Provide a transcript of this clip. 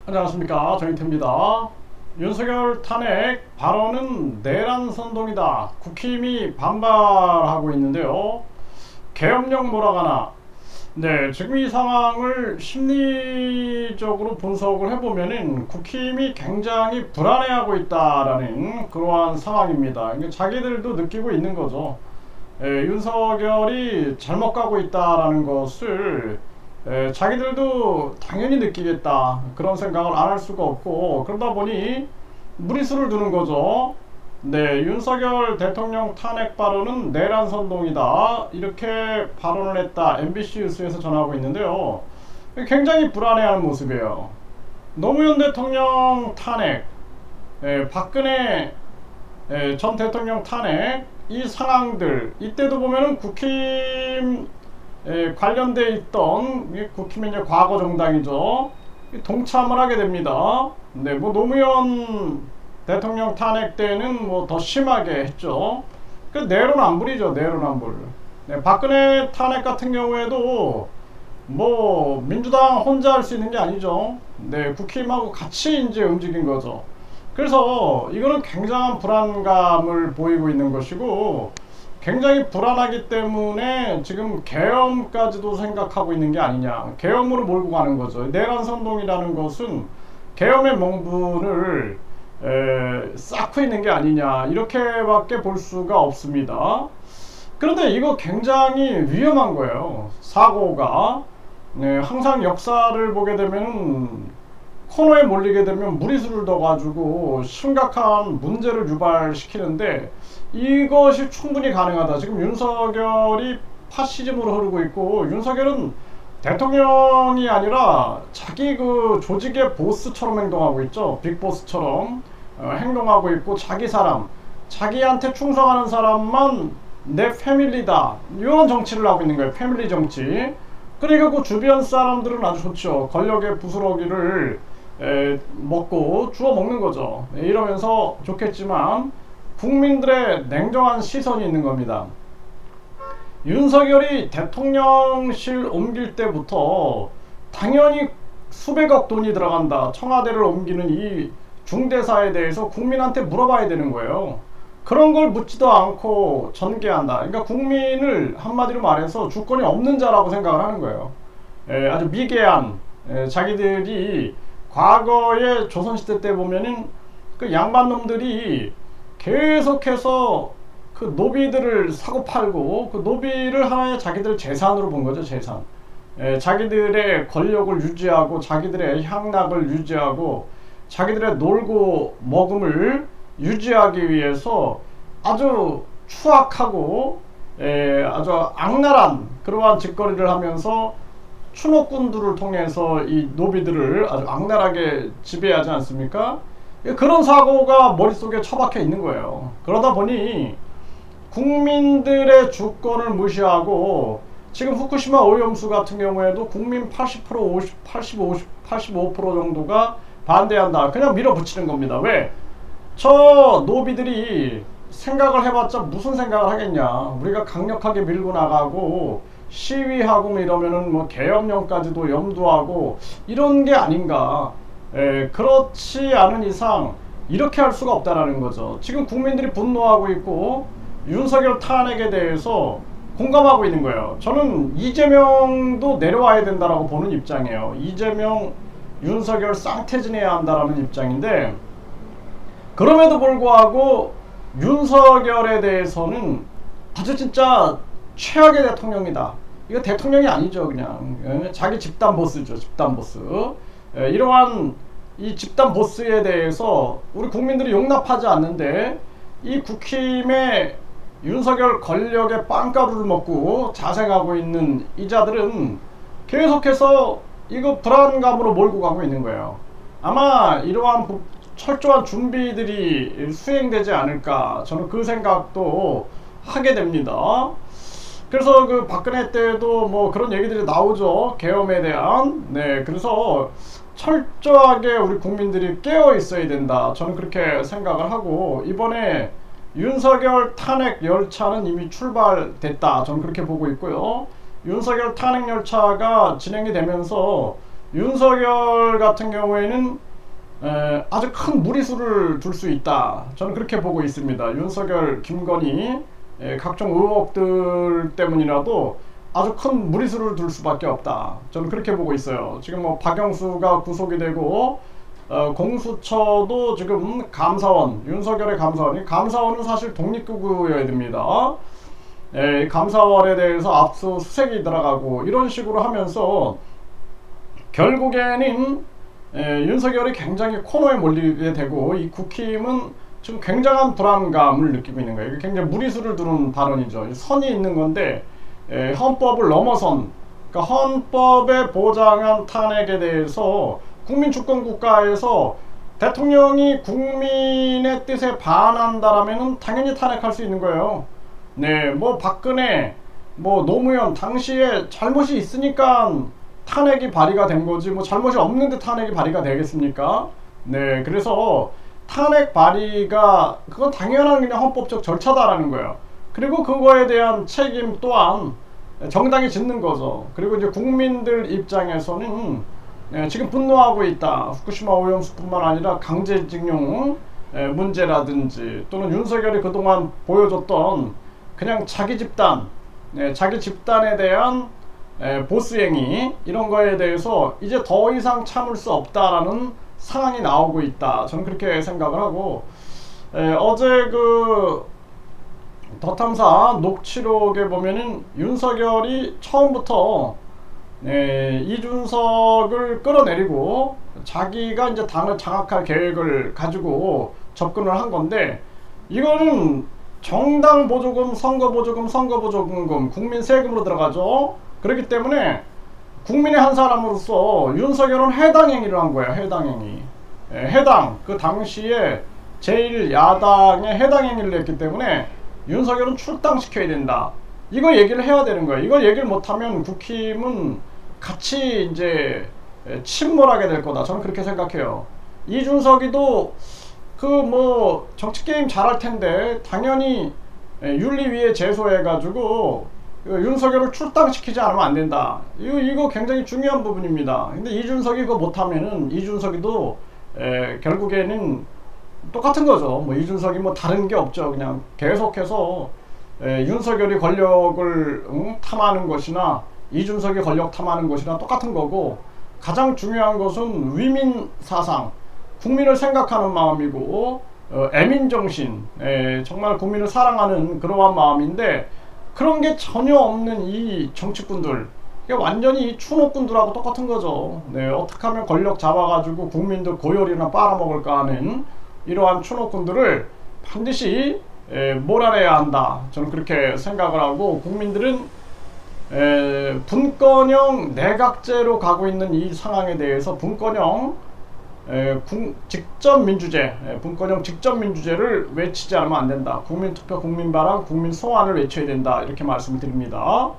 안녕하십니까, 정인태입니다. 윤석열 탄핵 발언은 내란 선동이다. 국힘이 반발하고 있는데요. 계엄령 몰아가나. 네, 지금 이 상황을 심리적으로 분석을 해보면은 국힘이 굉장히 불안해하고 있다라는 그러한 상황입니다. 그러니까 자기들도 느끼고 있는 거죠. 윤석열이 잘못 가고 있다라는 것을 자기들도 당연히 느끼겠다, 그런 생각을 안 할 수가 없고, 그러다 보니 무리수를 두는 거죠. 네, 윤석열 대통령 탄핵 발언은 내란 선동이다, 이렇게 발언을 했다. MBC 뉴스에서 전하고 있는데요. 굉장히 불안해하는 모습이에요. 노무현 대통령 탄핵, 박근혜 전 대통령 탄핵, 이 상황들, 이때도 보면은 국힘 관련돼 있던, 국힘의 이제 과거 정당이죠, 동참을 하게 됩니다. 네, 뭐 노무현 대통령 탄핵 때는 뭐 더 심하게 했죠. 그 내로남불이죠, 내로남불. 네, 박근혜 탄핵 같은 경우에도 뭐 민주당 혼자 할 수 있는 게 아니죠. 네, 국힘하고 같이 이제 움직인 거죠. 그래서 이거는 굉장한 불안감을 보이고 있는 것이고, 굉장히 불안하기 때문에 지금 계엄까지도 생각하고 있는 게 아니냐, 계엄으로 몰고 가는 거죠. 내란 선동이라는 것은 계엄의 명분을 쌓고 있는 게 아니냐, 이렇게밖에 볼 수가 없습니다. 그런데 이거 굉장히 위험한 거예요, 사고가. 네, 항상 역사를 보게 되면 코너에 몰리게 되면 무리수를 둬 가지고 심각한 문제를 유발시키는데, 이것이 충분히 가능하다. 지금 윤석열이 파시즘으로 흐르고 있고, 윤석열은 대통령이 아니라 자기 그 조직의 보스처럼 행동하고 있죠. 빅보스처럼 행동하고 있고, 자기 사람, 자기한테 충성하는 사람만 내 패밀리다, 이런 정치를 하고 있는 거예요. 패밀리 정치. 그러니까 그 주변 사람들은 아주 좋죠. 권력의 부스러기를 먹고 주워 먹는 거죠. 이러면서 좋겠지만 국민들의 냉정한 시선이 있는 겁니다. 윤석열이 대통령실 옮길 때부터 당연히 수백억 돈이 들어간다, 청와대를 옮기는 이 중대사에 대해서 국민한테 물어봐야 되는 거예요. 그런 걸 묻지도 않고 전개한다. 그러니까 국민을 한마디로 말해서 주권이 없는 자라고 생각을 하는 거예요. 아주 미개한, 자기들이 과거에 조선시대 때 보면은 그 양반놈들이 계속해서 그 노비들을 사고 팔고, 그 노비를 하나의 자기들 재산으로 본 거죠, 재산. 자기들의 권력을 유지하고, 자기들의 향락을 유지하고, 자기들의 놀고 먹음을 유지하기 위해서 아주 추악하고 아주 악랄한 그러한 짓거리를 하면서 추노꾼들을 통해서 이 노비들을 아주 악랄하게 지배하지 않습니까? 그런 사고가 머릿속에 처박혀 있는 거예요. 그러다 보니 국민들의 주권을 무시하고, 지금 후쿠시마 오염수 같은 경우에도 국민 80%, 50, 85% 정도가 반대한다, 그냥 밀어붙이는 겁니다. 왜? 저 노비들이 생각을 해봤자 무슨 생각을 하겠냐. 우리가 강력하게 밀고 나가고 시위하고 뭐 이러면은 뭐 계엄령까지도 염두하고 이런 게 아닌가. 그렇지 않은 이상 이렇게 할 수가 없다라는 거죠. 지금 국민들이 분노하고 있고 윤석열 탄핵에 대해서 공감하고 있는 거예요. 저는 이재명도 내려와야 된다라고 보는 입장이에요. 이재명, 윤석열 쌍태진해야 한다라는 입장인데, 그럼에도 불구하고 윤석열에 대해서는 아주 진짜 최악의 대통령이다. 이거 대통령이 아니죠, 그냥 자기 집단 보스죠, 집단 보스. 이러한 이 집단 보스에 대해서 우리 국민들이 용납하지 않는데, 이 국힘의 윤석열 권력의 빵가루를 먹고 자생하고 있는 이자들은 계속해서 이거 불안감으로 몰고 가고 있는 거예요. 아마 이러한 철저한 준비들이 수행되지 않을까, 저는 그 생각도 하게 됩니다. 그래서 그 박근혜 때도 뭐 그런 얘기들이 나오죠, 계엄에 대한. 네, 그래서 철저하게 우리 국민들이 깨어 있어야 된다, 저는 그렇게 생각을 하고, 이번에 윤석열 탄핵 열차는 이미 출발됐다, 저는 그렇게 보고 있고요. 윤석열 탄핵 열차가 진행이 되면서 윤석열 같은 경우에는 아주 큰 무리수를 둘 수 있다. 저는 그렇게 보고 있습니다. 윤석열, 김건희 각종 의혹들 때문이라도 아주 큰 무리수를 둘 수밖에 없다. 저는 그렇게 보고 있어요. 지금 뭐 박영수가 구속이 되고 공수처도 지금 감사원, 윤석열의 감사원은 사실 독립기구여야 됩니다. 감사원에 대해서 압수수색이 들어가고 이런 식으로 하면서 결국에는 윤석열이 굉장히 코너에 몰리게 되고, 이 국힘은 지금 굉장한 불안감을 느끼고 있는 거예요. 이게 굉장히 무리수를 두는 발언이죠. 선이 있는 건데 헌법을 넘어선, 그러니까 헌법에 보장한 탄핵에 대해서 국민주권국가에서 대통령이 국민의 뜻에 반한다라면 당연히 탄핵할 수 있는 거예요. 네, 뭐 박근혜, 뭐 노무현 당시에 잘못이 있으니까 탄핵이 발의가 된 거지, 뭐 잘못이 없는데 탄핵이 발의가 되겠습니까? 네, 그래서 탄핵 발의가 그건 당연한 그냥 헌법적 절차다라는 거예요. 그리고 그거에 대한 책임 또한 정당이 짓는 거죠. 그리고 이제 국민들 입장에서는 지금 분노하고 있다. 후쿠시마 오염수뿐만 아니라 강제징용 문제라든지, 또는 윤석열이 그동안 보여줬던 그냥 자기 집단에 대한 보수행위, 이런 거에 대해서 이제 더 이상 참을 수 없다라는 상황이 나오고 있다. 저는 그렇게 생각을 하고, 어제 그 더탐사 녹취록에 보면은 윤석열이 처음부터 이준석을 끌어내리고 자기가 이제 당을 장악할 계획을 가지고 접근을 한 건데, 이거는 정당 보조금, 선거 보조금, 국민 세금으로 들어가죠. 그렇기 때문에 국민의 한 사람으로서 윤석열은 해당 행위를 한 거야. 해당 행위. 그 당시에 제1야당에 해당 행위를 했기 때문에 윤석열은 출당시켜야 된다. 이거 얘기를 해야 되는 거야. 이걸 얘기를 못하면 국힘은 같이 이제 침몰하게 될 거다. 저는 그렇게 생각해요. 이준석이도 그 뭐 정치 게임 잘할 텐데 당연히 윤리위에 제소해가지고 윤석열을 출당시키지 않으면 안 된다. 이거 굉장히 중요한 부분입니다. 근데 이준석이 그거 못하면은 이준석이도 결국에는 똑같은 거죠. 뭐 이준석이 뭐 다른 게 없죠. 그냥 계속해서 윤석열이 권력을 탐하는 것이나 이준석이 권력 탐하는 것이나 똑같은 거고, 가장 중요한 것은 위민 사상, 국민을 생각하는 마음이고 애민정신, 정말 국민을 사랑하는 그러한 마음인데, 그런 게 전혀 없는 이 정치꾼들, 이게 완전히 추노꾼들하고 똑같은 거죠. 네, 어떻게 하면 권력 잡아가지고 국민들 고열이나 빨아먹을까 하는 이러한 추노꾼들을 반드시 몰아내야 한다. 저는 그렇게 생각을 하고, 국민들은 분권형 내각제로 가고 있는 이 상황에 대해서 분권형 직접민주제를 외치지 않으면 안 된다. 국민투표, 국민발언, 국민소환을 외쳐야 된다. 이렇게 말씀드립니다.